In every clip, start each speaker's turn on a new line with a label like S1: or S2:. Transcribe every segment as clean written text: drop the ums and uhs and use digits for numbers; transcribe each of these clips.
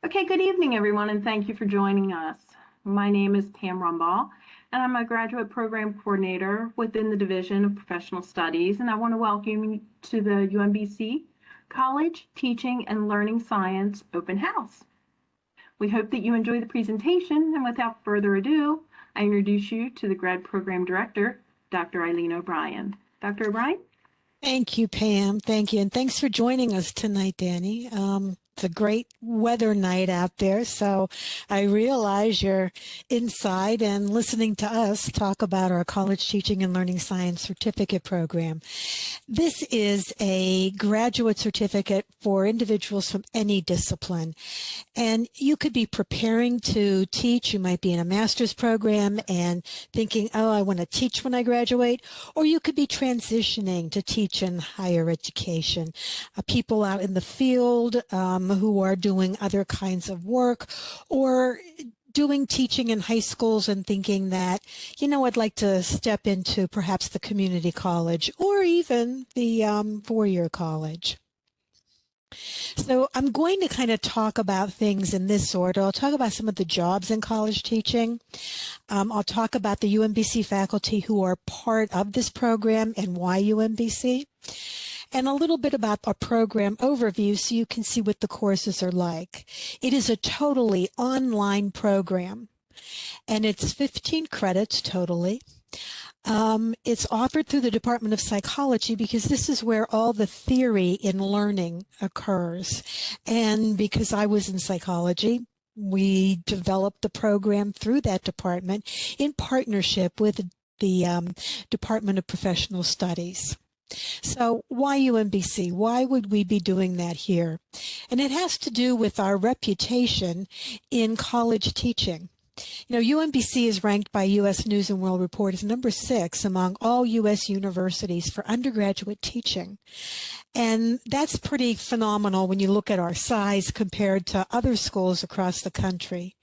S1: Okay, good evening, everyone, and thank you for joining us. My name is Pam Rumball, and I'm a graduate program coordinator within the Division of Professional Studies, and I want to welcome you to the UMBC College Teaching and Learning Science Open House. We hope that you enjoy the presentation, and without further ado, I introduce you to the Grad Program Director, Dr. Eileen O'Brien. Dr. O'Brien?
S2: Thank you, Pam. Thank you. And thanks for joining us tonight, Danny. It's a great weather night out there, so I realize you're inside and listening to us talk about our College Teaching and Learning Science Certificate Program. This is a graduate certificate for individuals from any discipline. And you could be preparing to teach. You might be in a master's program and thinking, oh, I want to teach when I graduate. Or you could be transitioning to teach in higher education. People out in the field who are doing other kinds of work, or doing teaching in high schools and thinking that, I'd like to step into perhaps the community college or even the four-year college. So I'm going to kind of talk about things in this order. I'll talk about some of the jobs in college teaching. I'll talk about the UMBC faculty who are part of this program and why UMBC, and a little bit about our program overview so you can see what the courses are like. It is a totally online program, and it's 15 credits totally. It's offered through the Department of Psychology because this is where all the theory in learning occurs. And because I was in psychology, we developed the program through that department in partnership with the Department of Professional Studies. So why UMBC? Why would we be doing that here? And it has to do with our reputation in college teaching. UMBC is ranked by U.S. News and World Report as number 6 among all U.S. universities for undergraduate teaching. And that's pretty phenomenal when you look at our size compared to other schools across the country.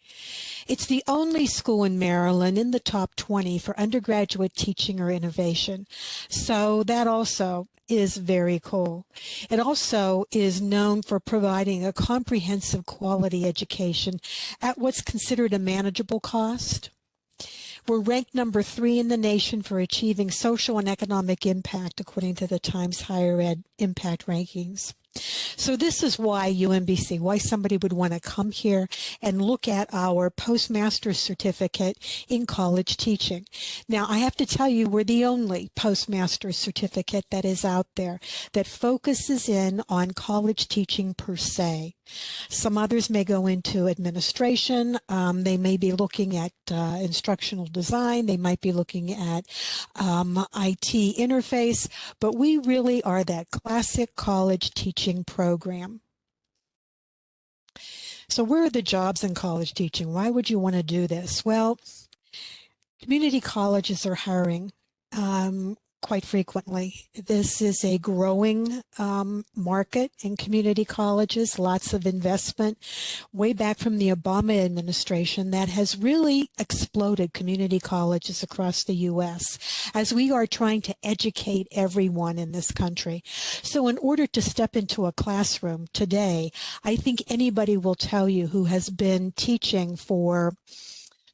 S2: It's the only school in Maryland in the top 20 for undergraduate teaching or innovation. So that also is very cool. It also is known for providing a comprehensive quality education at what's considered a manageable cost. We're ranked number 3 in the nation for achieving social and economic impact according to the Times Higher Ed Impact Rankings. So this is why UMBC, why somebody would want to come here and look at our postmaster's certificate in college teaching. Now, I have to tell you, we're the only postmaster's certificate that is out there that focuses in on college teaching per se. Some others may go into administration. They may be looking at instructional design. They might be looking at IT interface. But we really are that classic college teaching program. So where are the jobs in college teaching? Why would you want to do this? Well, community colleges are hiring quite frequently. This is a growing market in community colleges, lots of investment way back from the Obama administration that has really exploded community colleges across the U.S. as we are trying to educate everyone in this country. So in order to step into a classroom today, I think anybody will tell you who has been teaching for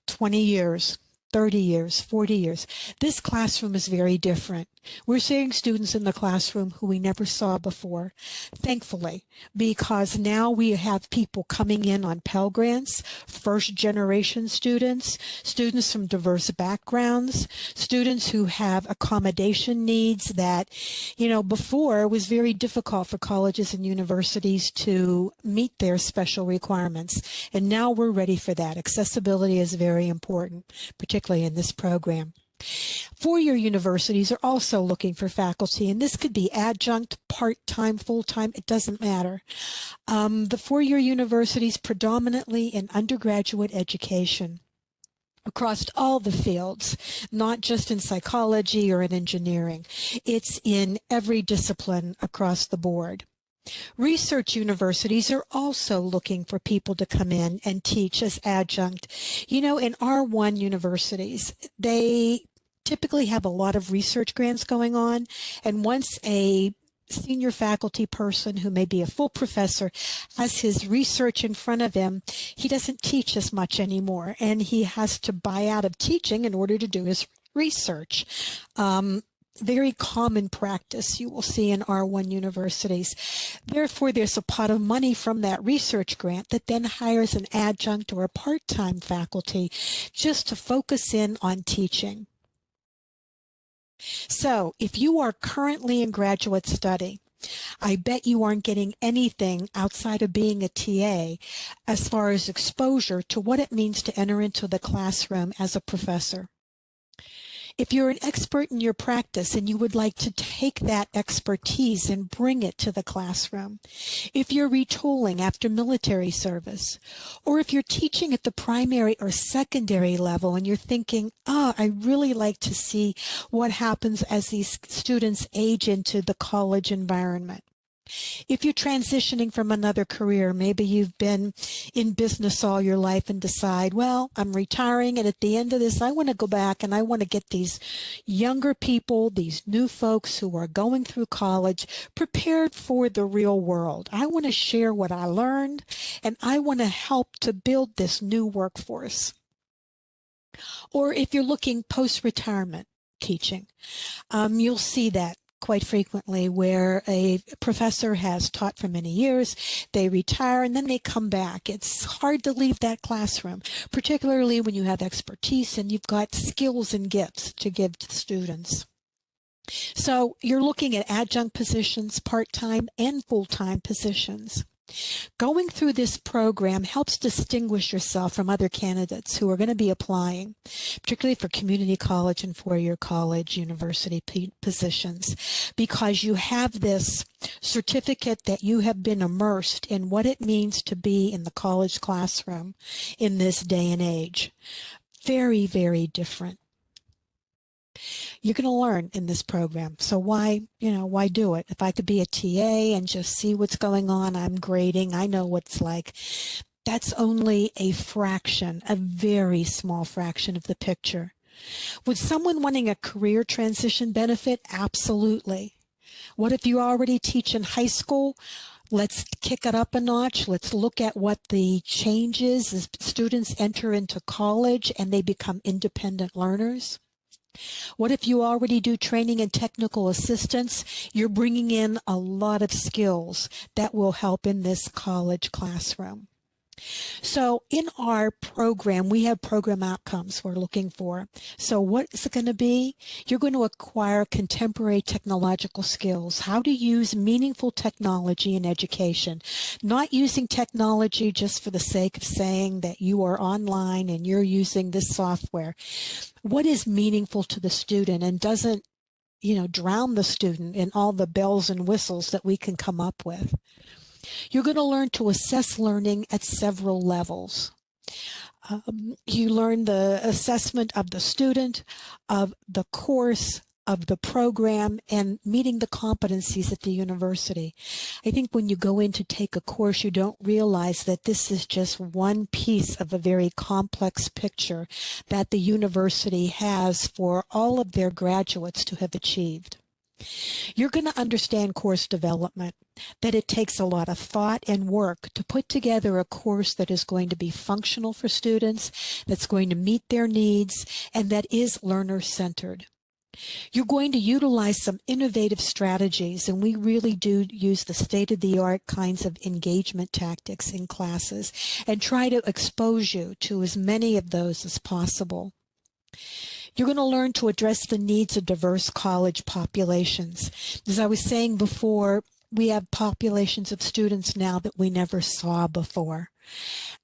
S2: 20 years, 30 years, 40 years. This classroom is very different. We're seeing students in the classroom who we never saw before, thankfully, because now we have people coming in on Pell Grants, first-generation students, students from diverse backgrounds, students who have accommodation needs that, before was very difficult for colleges and universities to meet their special requirements. And now we're ready for that. Accessibility is very important, particularly in this program. Four-year universities are also looking for faculty, and this could be adjunct, part-time, full-time, it doesn't matter. The four-year universities predominantly in undergraduate education across all the fields, not just in psychology or in engineering. It's in every discipline across the board. Research universities are also looking for people to come in and teach as adjunct. In R1 universities, they typically have a lot of research grants going on, and once a senior faculty person who may be a full professor has his research in front of him, he doesn't teach as much anymore, and he has to buy out of teaching in order to do his research. Very common practice you will see in R1 universities. Therefore, there's a pot of money from that research grant that then hires an adjunct or a part-time faculty just to focus in on teaching. So if you are currently in graduate study, I bet you aren't getting anything outside of being a TA as far as exposure to what it means to enter into the classroom as a professor. If you're an expert in your practice and you would like to take that expertise and bring it to the classroom, if you're retooling after military service, or if you're teaching at the primary or secondary level and you're thinking, I really like to see what happens as these students age into the college environment. If you're transitioning from another career, maybe you've been in business all your life and decide, well, I'm retiring, and at the end of this, I want to go back and I want to get these younger people, these new folks who are going through college, prepared for the real world. I want to share what I learned, and I want to help to build this new workforce. Or if you're looking post-retirement teaching, you'll see that quite frequently where a professor has taught for many years, they retire, and then they come back. It's hard to leave that classroom, particularly when you have expertise and you've got skills and gifts to give to the students. So you're looking at adjunct positions, part-time and full-time positions. Going through this program helps distinguish yourself from other candidates who are going to be applying, particularly for community college and four-year college, university positions, because you have this certificate that you have been immersed in what it means to be in the college classroom in this day and age. Very, very different. You're going to learn in this program. So why do it? If I could be a TA and just see what's going on, I'm grading, I know what it's like. That's only a fraction, a very small fraction of the picture. Would someone wanting a career transition benefit? Absolutely. What if you already teach in high school? Let's kick it up a notch. Let's look at what the change is as students enter into college and they become independent learners. What if you already do training and technical assistance? You're bringing in a lot of skills that will help in this college classroom. So in our program, we have program outcomes we're looking for. So what is it going to be? You're going to acquire contemporary technological skills, how to use meaningful technology in education, not using technology just for the sake of saying that you are online and you're using this software. What is meaningful to the student and doesn't, drown the student in all the bells and whistles that we can come up with. You're going to learn to assess learning at several levels. You learn the assessment of the student, of the course, of the program, and meeting the competencies at the university. I think when you go in to take a course, you don't realize that this is just one piece of a very complex picture that the university has for all of their graduates to have achieved. You're going to understand course development, that it takes a lot of thought and work to put together a course that is going to be functional for students, that's going to meet their needs, and that is learner-centered. You're going to utilize some innovative strategies, and we really do use the state-of-the-art kinds of engagement tactics in classes and try to expose you to as many of those as possible. You're going to learn to address the needs of diverse college populations. As I was saying before, we have populations of students now that we never saw before.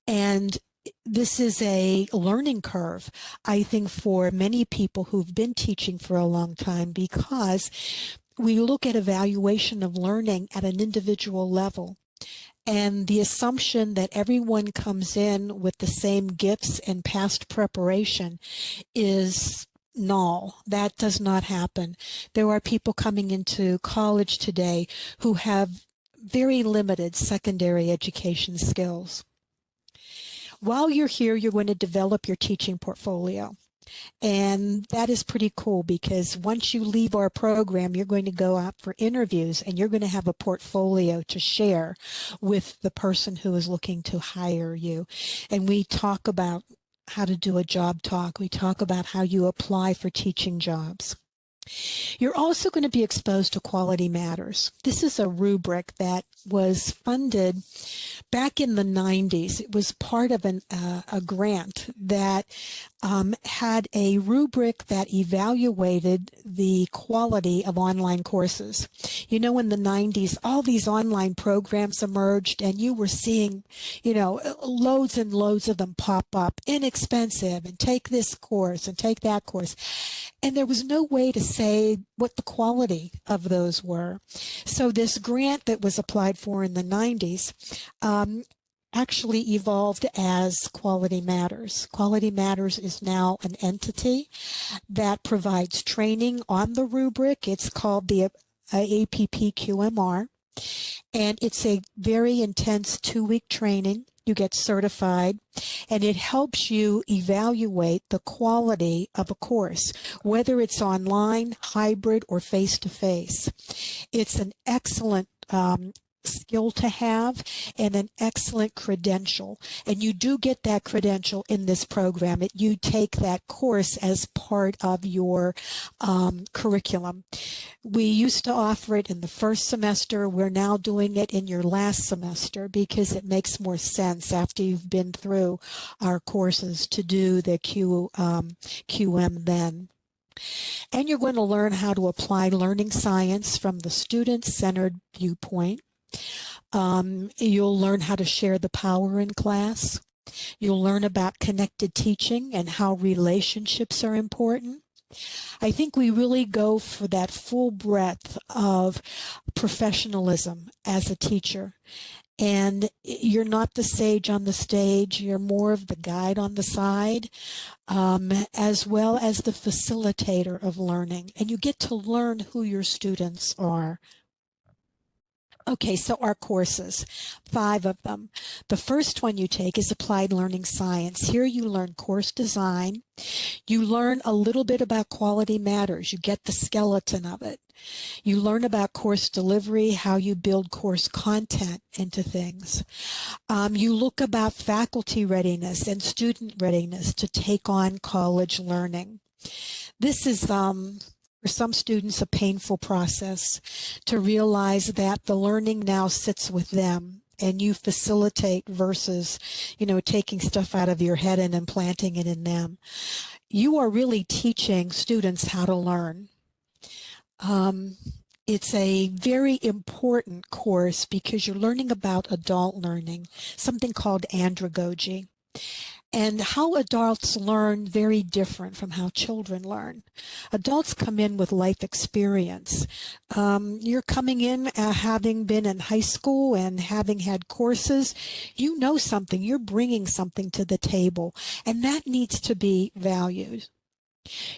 S2: And this is a learning curve, I think, for many people who've been teaching for a long time, because we look at evaluation of learning at an individual level. And the assumption that everyone comes in with the same gifts and past preparation is null. That does not happen. There are people coming into college today who have very limited secondary education skills. While you're here, you're going to develop your teaching portfolio. And that is pretty cool because once you leave our program, you're going to go out for interviews and you're going to have a portfolio to share with the person who is looking to hire you. And we talk about how to do a job talk. We talk about how you apply for teaching jobs. You're also going to be exposed to Quality Matters. This is a rubric that was funded back in the 90s. It was part of a grant that had a rubric that evaluated the quality of online courses. You know, in the 90s, all these online programs emerged and you were seeing, loads and loads of them pop up, inexpensive, and take this course and take that course. And there was no way to say what the quality of those were. So this grant that was applied for in the 90s actually evolved as Quality Matters. Quality Matters is now an entity that provides training on the rubric. It's called the APPQMR, and it's a very intense 2-week training. You get certified, and it helps you evaluate the quality of a course, whether it's online, hybrid, or face-to-face. It's an excellent skill to have and an excellent credential. And you do get that credential in this program. You take that course as part of your curriculum. We used to offer it in the first semester. We're now doing it in your last semester because it makes more sense after you've been through our courses to do the QM then. And you're going to learn how to apply learning science from the student-centered viewpoint. You'll learn how to share the power in class. You'll learn about connected teaching and how relationships are important. I think we really go for that full breadth of professionalism as a teacher. And you're not the sage on the stage, you're more of the guide on the side, as well as the facilitator of learning. And you get to learn who your students are. Okay, so our courses, 5 of them. The first one you take is Applied Learning Science. Here you learn course design. You learn a little bit about Quality Matters. You get the skeleton of it. You learn about course delivery, how you build course content into things. You look about faculty readiness and student readiness to take on college learning. This is for some students, a painful process to realize that the learning now sits with them and you facilitate versus, taking stuff out of your head and implanting it in them. You are really teaching students how to learn. It's a very important course because you're learning about adult learning, something called andragogy. And how adults learn very different from how children learn. Adults come in with life experience. You're coming in having been in high school and having had courses. You know something. You're bringing something to the table, and that needs to be valued.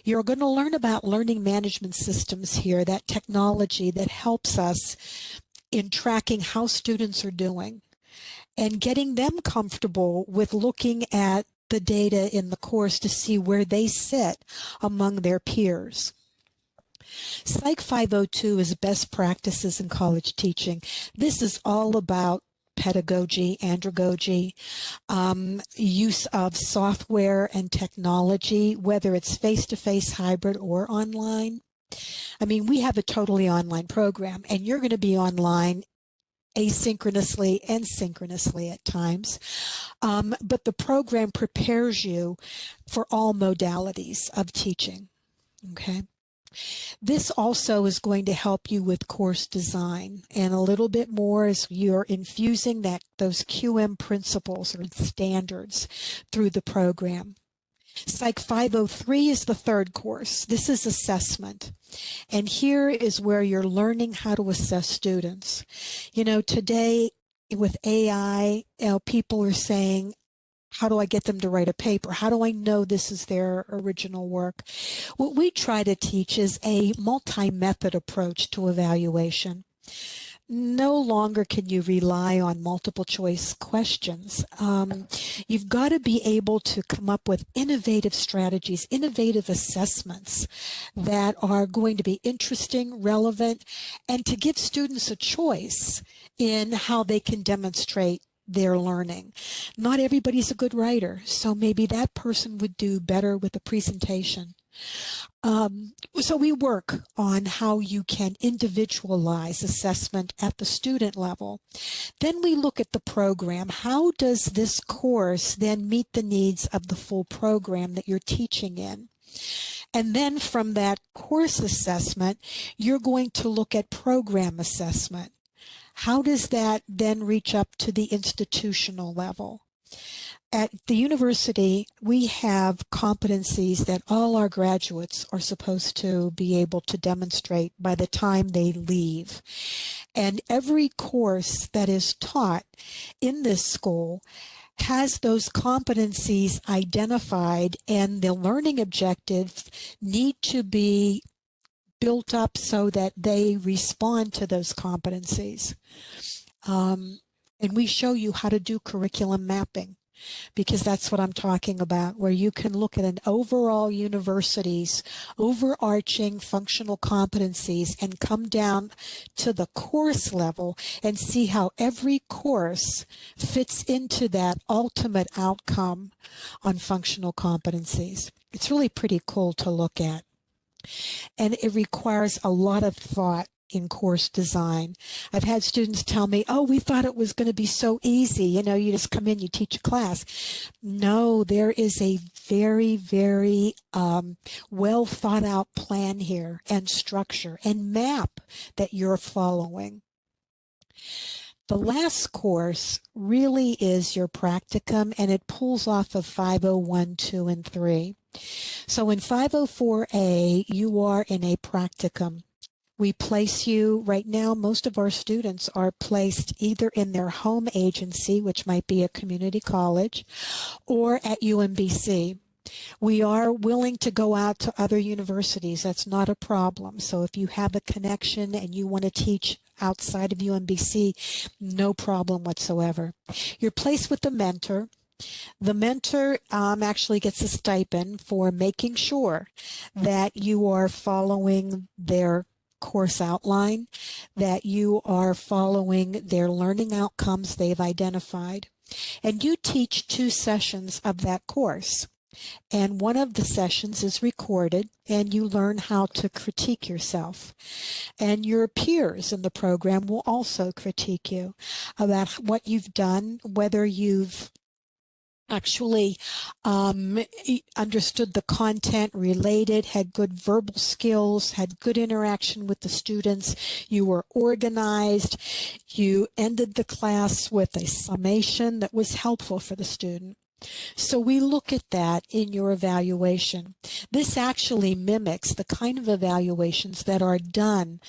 S2: You're going to learn about learning management systems here, that technology that helps us in tracking how students are doing, and getting them comfortable with looking at the data in the course to see where they sit among their peers. Psych 502 is best practices in college teaching. This is all about pedagogy, andragogy, use of software and technology, whether it's face-to-face, hybrid, or online. I mean, we have a totally online program, and you're going to be online asynchronously and synchronously at times. But the program prepares you for all modalities of teaching. Okay. This also is going to help you with course design and a little bit more as you're infusing those QM principles or standards through the program. Psych 503 is the third course. This is assessment. And here is where you're learning how to assess students. Today with AI, people are saying, how do I get them to write a paper? How do I know this is their original work? What we try to teach is a multi-method approach to evaluation. no longer can you rely on multiple choice questions. You've got to be able to come up with innovative strategies, innovative assessments that are going to be interesting, relevant, and to give students a choice in how they can demonstrate their learning. Not everybody's a good writer, so maybe that person would do better with a presentation. So we work on how you can individualize assessment at the student level. Then we look at the program. How does this course then meet the needs of the full program that you're teaching in? And then from that course assessment, you're going to look at program assessment. How does that then reach up to the institutional level? At the university, we have competencies that all our graduates are supposed to be able to demonstrate by the time they leave. And every course that is taught in this school has those competencies identified, and the learning objectives need to be built up so that they respond to those competencies. And we show you how to do curriculum mapping, because that's what I'm talking about, where you can look at an overall university's overarching functional competencies and come down to the course level and see how every course fits into that ultimate outcome on functional competencies. It's really pretty cool to look at. And it requires a lot of thought in course design. I've had students tell me, oh, we thought it was going to be so easy. You know, you just come in, you teach a class. No, there is a very, very well thought out plan here and structure and map that you're following. The last course really is your practicum, and it pulls off of 501, 2, and 3. So in 504A, you are in a practicum. We place you, right now, most of our students are placed either in their home agency, which might be a community college, or at UMBC. We are willing to go out to other universities. That's not a problem. So if you have a connection and you want to teach outside of UMBC, no problem whatsoever. You're placed with a mentor. The mentor actually gets a stipend for making sure that you are following their course outline, that you are following their learning outcomes they've identified. And you teach 2 sessions of that course. And one of the sessions is recorded, and you learn how to critique yourself. And your peers in the program will also critique you about what you've done, whether you've actually understood the content, related, had good verbal skills, had good interaction with the students, you were organized, you ended the class with a summation that was helpful for the student. So we look at that in your evaluation. This actually mimics the kind of evaluations that are done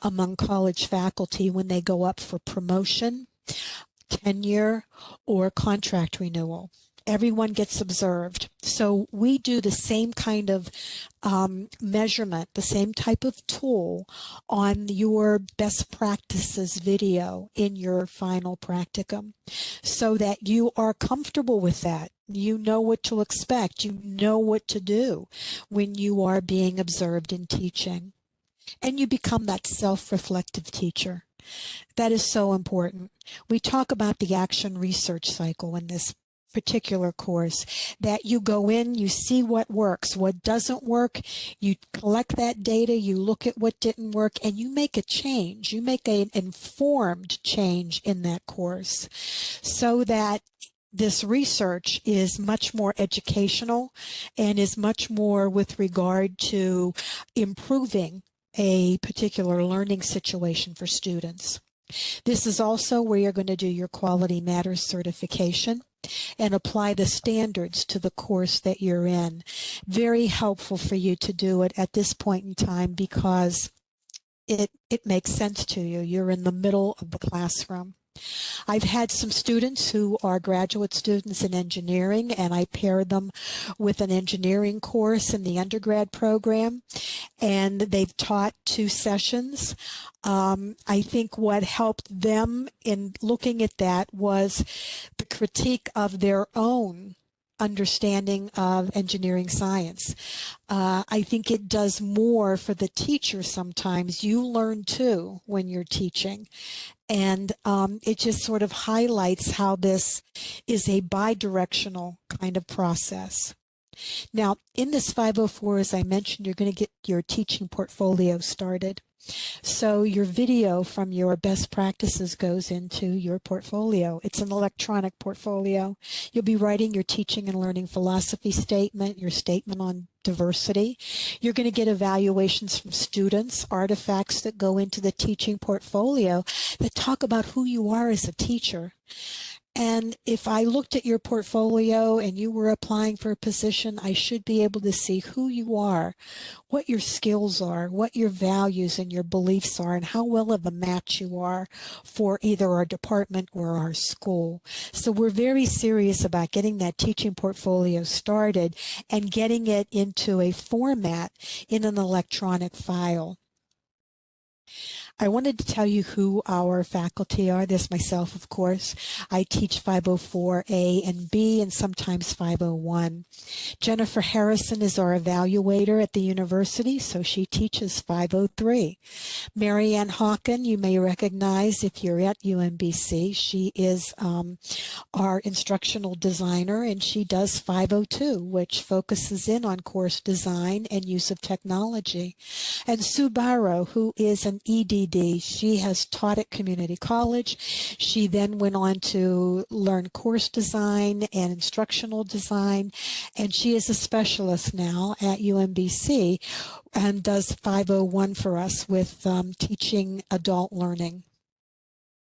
S2: among college faculty when they go up for promotion, tenure, or contract renewal. Everyone gets observed. So we do the same kind of measurement, the same type of tool on your best practices video in your final practicum, so that you are comfortable with that. You know what to expect. You know what to do when you are being observed in teaching. And you become that self-reflective teacher. That is so important. We talk about the action research cycle in this particular course, that you go in, you see what works, what doesn't work, you collect that data, you look at what didn't work, and you make a change. You make an informed change in that course, so that this research is much more educational and is much more with regard to improving a particular learning situation for students. This is also where you're going to do your Quality Matters certification and apply the standards to the course that you're in. Very helpful for you to do it at this point in time, because it makes sense to you. You're in the middle of the classroom. I've had some students who are graduate students in engineering, and I paired them with an engineering course in the undergrad program, and they've taught 2 sessions. I think what helped them in looking at that was the critique of their own understanding of engineering science. I think it does more for the teacher sometimes. You learn too when you're teaching. And it just sort of highlights how this is a bi-directional kind of process. Now, in this 504, as I mentioned, you're going to get your teaching portfolio started. So your video from your best practices goes into your portfolio. It's an electronic portfolio. You'll be writing your teaching and learning philosophy statement, your statement on diversity. You're going to get evaluations from students, artifacts that go into the teaching portfolio that talk about who you are as a teacher. And if I looked at your portfolio and you were applying for a position, I should be able to see who you are, what your skills are, what your values and your beliefs are, and how well of a match you are for either our department or our school. So we're very serious about getting that teaching portfolio started and getting it into a format in an electronic file. I wanted to tell you who our faculty are. There's myself, of course. I teach 504A and B and sometimes 501. Jennifer Harrison is our evaluator at the university, so she teaches 503. Marianne Hawken, you may recognize if you're at UMBC. She is our instructional designer, and she does 502, which focuses in on course design and use of technology. And Sue Barrow, who is an EDD, she has taught at community college. She then went on to learn course design and instructional design, and she is a specialist now at UMBC and does 501 for us with teaching adult learning.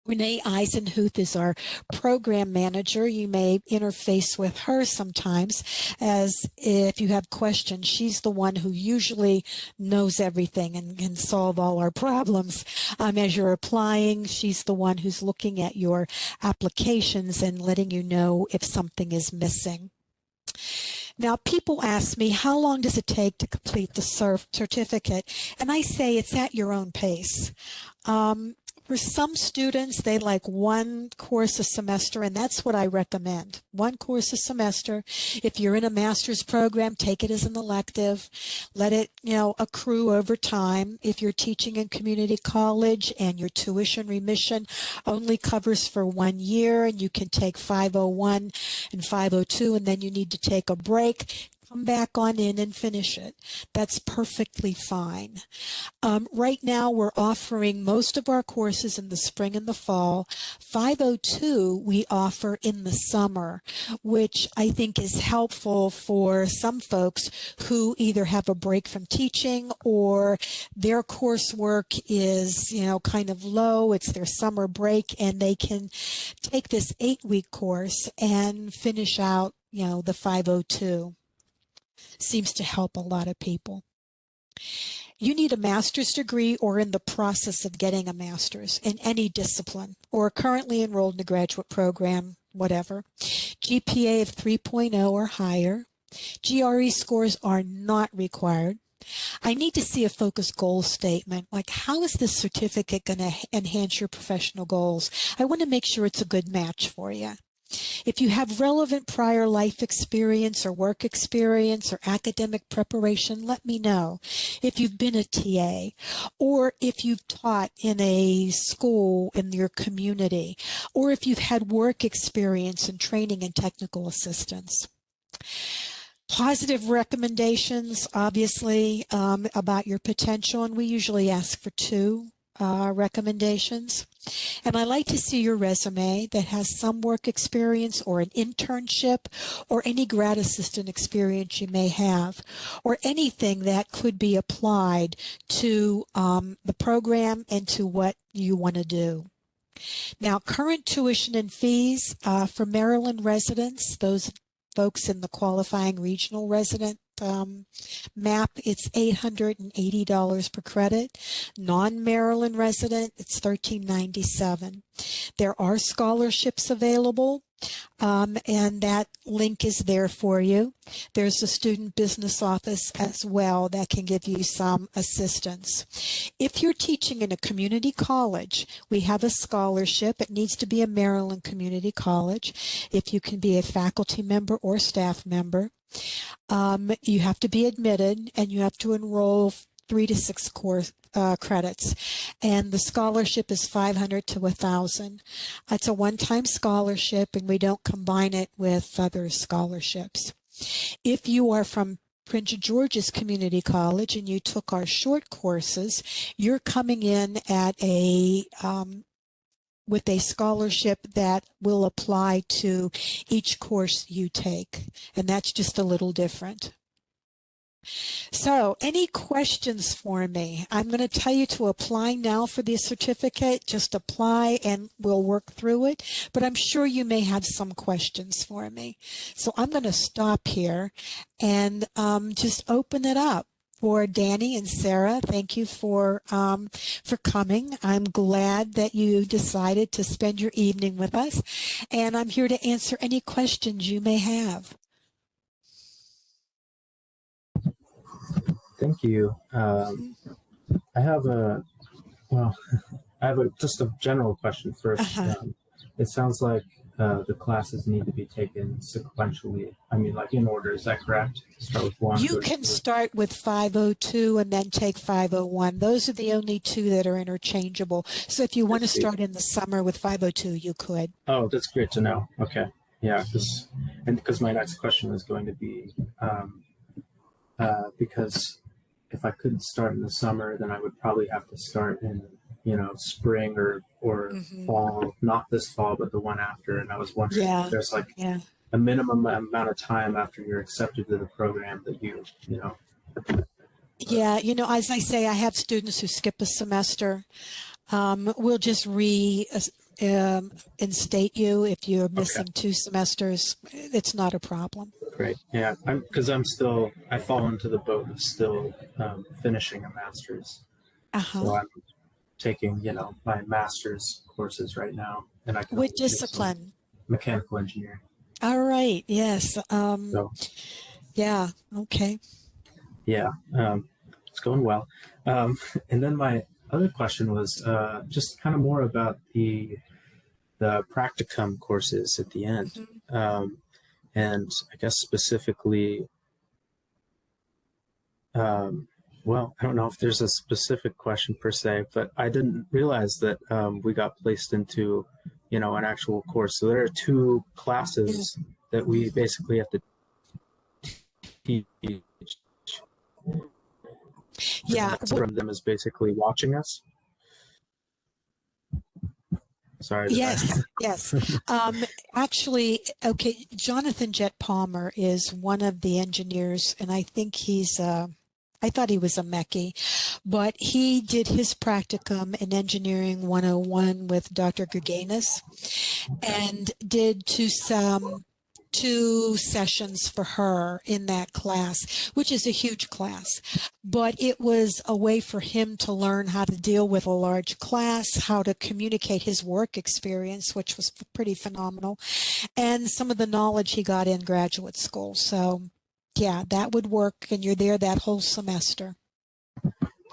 S2: Renee Eisenhuth is our program manager. You may interface with her sometimes as if you have questions. She's the one who usually knows everything and can solve all our problems. As you're applying, she's the one who's looking at your applications and letting you know if something is missing. Now, people ask me, how long does it take to complete the certificate? And I say it's at your own pace. For some students, they like 1 course a semester, and that's what I recommend. 1 course a semester. If you're in a master's program, take it as an elective. Let it, accrue over time. If you're teaching in community college and your tuition remission only covers for 1 year, and you can take 501 and 502, and then you need to take a break, come back on in and finish it. That's perfectly fine. Right now, we're offering most of our courses in the spring and the fall. 502 we offer in the summer, which I think is helpful for some folks who either have a break from teaching or their coursework is, kind of low. It's their summer break, and they can take this 8-week course and finish out, the 502. Seems to help a lot of people. You need a master's degree or in the process of getting a master's in any discipline or currently enrolled in a graduate program, whatever. GPA of 3.0 or higher. GRE scores are not required. I need to see a focused goal statement, like how is this certificate going to enhance your professional goals? I want to make sure it's a good match for you. If you have relevant prior life experience or work experience or academic preparation, let me know. If you've been a TA or if you've taught in a school in your community or if you've had work experience and training and technical assistance. Positive recommendations, obviously, about your potential, and we usually ask for 2 recommendations. And I like to see your resume that has some work experience or an internship or any grad assistant experience you may have, or anything that could be applied to the program and to what you want to do. Now, current tuition and fees for Maryland residents, those folks in the qualifying regional resident MAP, it's $880 per credit. Non-Maryland resident, it's $13.97. There are scholarships available, and that link is there for you. There's a student business office as well that can give you some assistance. If you're teaching in a community college, we have a scholarship. It needs to be a Maryland community college. If you can be a faculty member or staff member, you have to be admitted and you have to enroll 3 to 6 course credits, and the scholarship is $500 to $1,000. It's a one-time scholarship, and we don't combine it with other scholarships. If you are from Prince George's Community College and you took our short courses, you're coming in at a with a scholarship that will apply to each course you take, and that's just a little different. So, any questions for me? I'm going to tell you to apply now for the certificate. Just apply and we'll work through it. But I'm sure you may have some questions for me. So I'm going to stop here and just open it up for Danny and Sarah. Thank you for coming. I'm glad that you decided to spend your evening with us. And I'm here to answer any questions you may have.
S3: Thank you. I have just a general question first. It sounds like the classes need to be taken sequentially. I mean, like in order. Is that correct? Start with one.
S2: You can start with 502 and then take 501. Those are the only two that are interchangeable. So if you want to start in the summer with 502, you could.
S3: Oh, that's great to know. Okay. Yeah, because my next question was going to be because if I couldn't start in the summer, then I would probably have to start in, spring or fall, not this fall, but the one after. And I was wondering if there's like a minimum amount of time after you're accepted to the program that you.
S2: Yeah, as I say, I have students who skip a semester. We'll just instate you if you're missing 2 semesters. It's not a problem.
S3: Great. Yeah, because I fall into the boat of still finishing a master's. So I'm taking, my master's courses right now. And I can
S2: What discipline?
S3: Mechanical engineering.
S2: All right. Yes. Yeah. Okay.
S3: Yeah. It's going well. And then my other question was just kind of more about the practicum courses at the end. And I guess specifically, well, I don't know if there's a specific question per se, but I didn't realize that we got placed into, an actual course. So there are 2 classes that we basically have to teach.
S2: Yeah.
S3: One of them is basically watching us. Sorry.
S2: Yes. Actually, okay, Jonathan Jett Palmer is one of the engineers, and I think I thought he was a Mechie, but he did his practicum in Engineering 101 with Dr. Gurganis and did 2 sessions for her in that class, which is a huge class. But it was a way for him to learn how to deal with a large class, how to communicate his work experience, which was pretty phenomenal, and some of the knowledge he got in graduate school. So, yeah, that would work, and you're there that whole semester.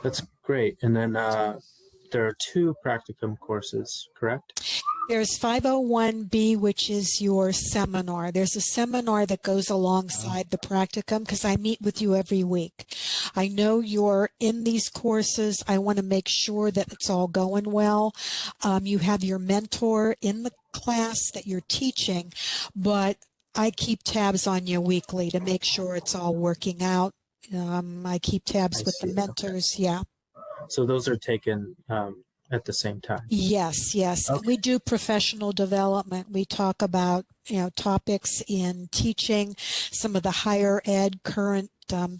S3: That's great. And then there are 2 practicum courses, correct?
S2: There's 501B, which is your seminar. There's a seminar that goes alongside the practicum because I meet with you every week. I know you're in these courses. I want to make sure that it's all going well. You have your mentor in the class that you're teaching, but I keep tabs on you weekly to make sure it's all working out. I keep tabs with the mentors. Okay. Yeah.
S3: So those are taken at the same time?
S2: Yes. Okay. We do professional development. We talk about, topics in teaching, some of the higher ed current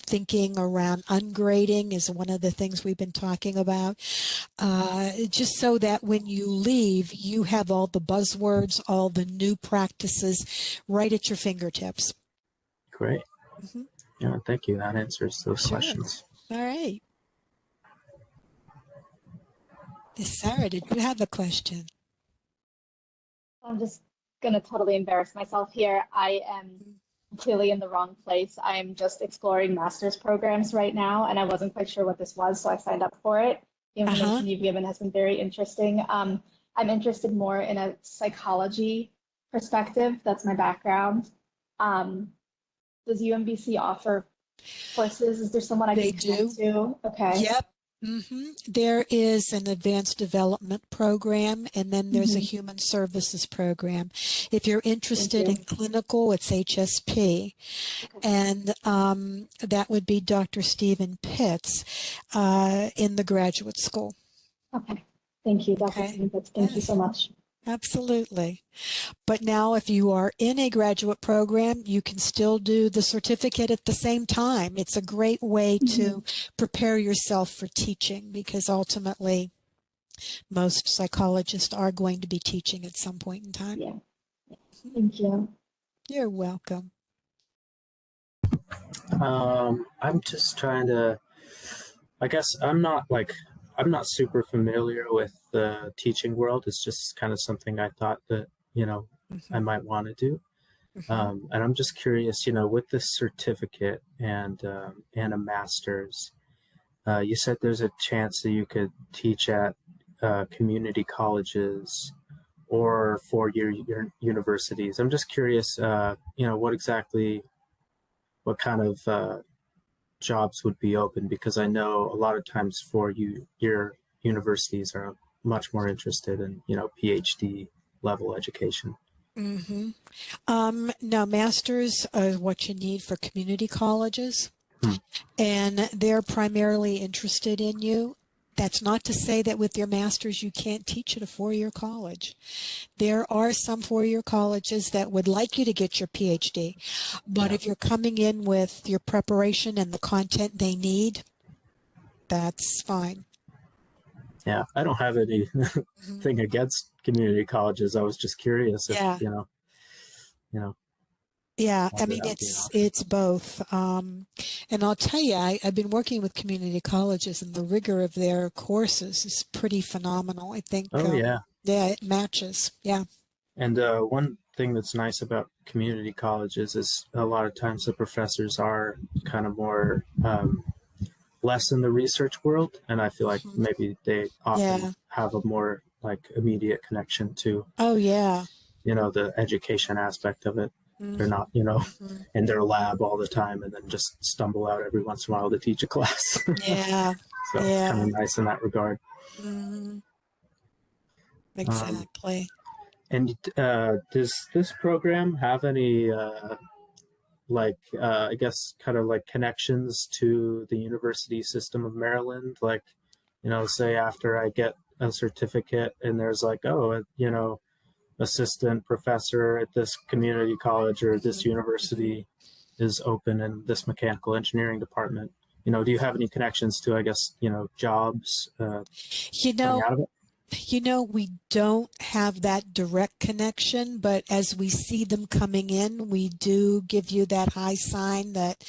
S2: thinking around ungrading is one of the things we've been talking about, just so that when you leave, you have all the buzzwords, all the new practices right at your fingertips.
S3: Great. Yeah, thank you. That answers those questions.
S2: All right. Sarah, did you have a question?
S4: I'm just going to totally embarrass myself here. I am clearly in the wrong place. I'm just exploring master's programs right now, and I wasn't quite sure what this was, so I signed up for it. The information you've given has been very interesting. I'm interested more in a psychology perspective. That's my background. Does UMBC offer courses? Is there someone I can connect to? Okay.
S2: Yep. There is an advanced development program, and then there's a human services program. If you're interested in clinical, it's HSP. And that would be Dr. Stephen Pitts in the graduate school.
S4: Okay. Thank you, Dr. Stephen Pitts. Thank you so much.
S2: Absolutely. But now if you are in a graduate program, you can still do the certificate at the same time. It's a great way to prepare yourself for teaching, because ultimately most psychologists are going to be teaching at some point in time.
S4: Yeah. Thank you.
S2: You're welcome.
S3: I'm just trying to, I guess I'm not super familiar with the teaching world. It's just kind of something I thought that, I might want to do. And I'm just curious, with this certificate and a master's, you said there's a chance that you could teach at community colleges or four-year universities. I'm just curious, what kind of jobs would be open, because I know a lot of times your universities are much more interested in, PhD level education.
S2: No, masters are what you need for community colleges, and they're primarily interested in you. That's not to say that with your master's you can't teach at a four-year college. There are some four-year colleges that would like you to get your PhD, but if you're coming in with your preparation and the content they need, that's fine.
S3: Yeah, I don't have anything against community colleges. I was just curious if,
S2: Yeah, I mean, it's both. And I'll tell you, I've been working with community colleges, and the rigor of their courses is pretty phenomenal. I think, yeah, it matches. Yeah.
S3: And one thing that's nice about community colleges is a lot of times the professors are kind of more less in the research world, and I feel like maybe they often have a more immediate connection to the education aspect of it. They're not in their lab all the time and then just stumble out every once in a while to teach a class. So it's kind of nice in that regard.
S2: Exactly.
S3: And does this program have any I guess kind of connections to the University System of Maryland? Say after I get a certificate and there's assistant professor at this community college or this university is open in this mechanical engineering department. Do you have any connections to, I guess, jobs coming out of it?
S2: We don't have that direct connection, but as we see them coming in, we do give you that high sign that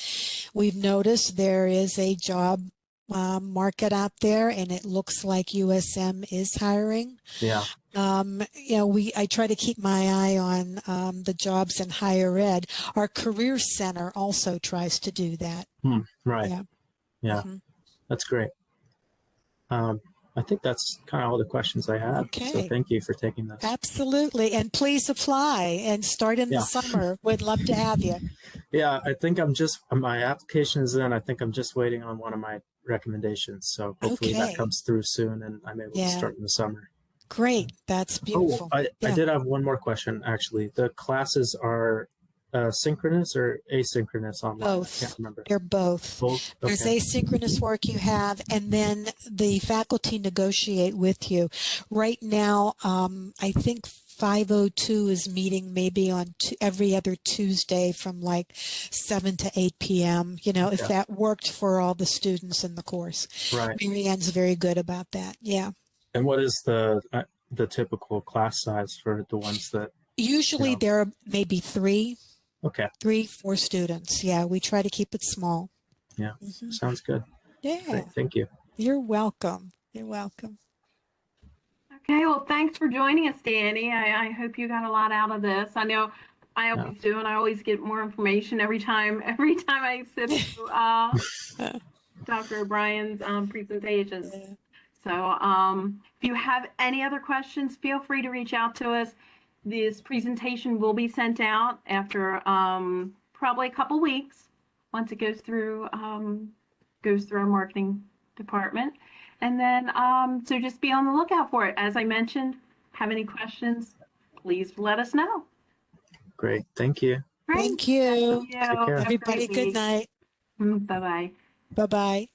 S2: we've noticed there is a job market out there, and it looks like USM is hiring.
S3: Yeah.
S2: I try to keep my eye on the jobs in higher ed. Our career center also tries to do that.
S3: Right. Yeah. That's great. I think that's kind of all the questions I have.
S2: Okay.
S3: So thank you for taking this.
S2: Absolutely. And please apply and start in the summer. We'd love to have you.
S3: Yeah, I think my application is in. I think I'm just waiting on one of my recommendations. So hopefully that comes through soon and I'm able to start in the summer.
S2: Great. That's beautiful.
S3: I did have one more question, actually. The classes are synchronous or asynchronous online?
S2: Both.
S3: I can't remember.
S2: They're both.
S3: Both? Okay.
S2: There's asynchronous work you have, and then the faculty negotiate with you. Right now, I think 502 is meeting maybe on every other Tuesday from 7 to 8 p.m., if that worked for all the students in the course.
S3: Right.
S2: Mary Ann's very good about that. Yeah.
S3: And what is the typical class size for the ones that...
S2: Usually there are maybe 3.
S3: Okay.
S2: 3-4 students. Yeah, we try to keep it small.
S3: Yeah, sounds good.
S2: Yeah.
S3: Great. Thank you.
S2: You're welcome. You're welcome.
S1: Okay, well, thanks for joining us, Danny. I hope you got a lot out of this. I know I always do, and I always get more information every time I sit through Dr. O'Brien's presentations.
S2: Yeah.
S1: So if you have any other questions, feel free to reach out to us. This presentation will be sent out after probably a couple weeks once it goes through our marketing department. And then, so just be on the lookout for it. As I mentioned, have any questions, please let us know.
S3: Great. Thank you.
S2: Thank you.
S1: Thank you.
S3: Take care.
S2: Everybody, good night.
S1: Bye-bye.
S2: Bye-bye.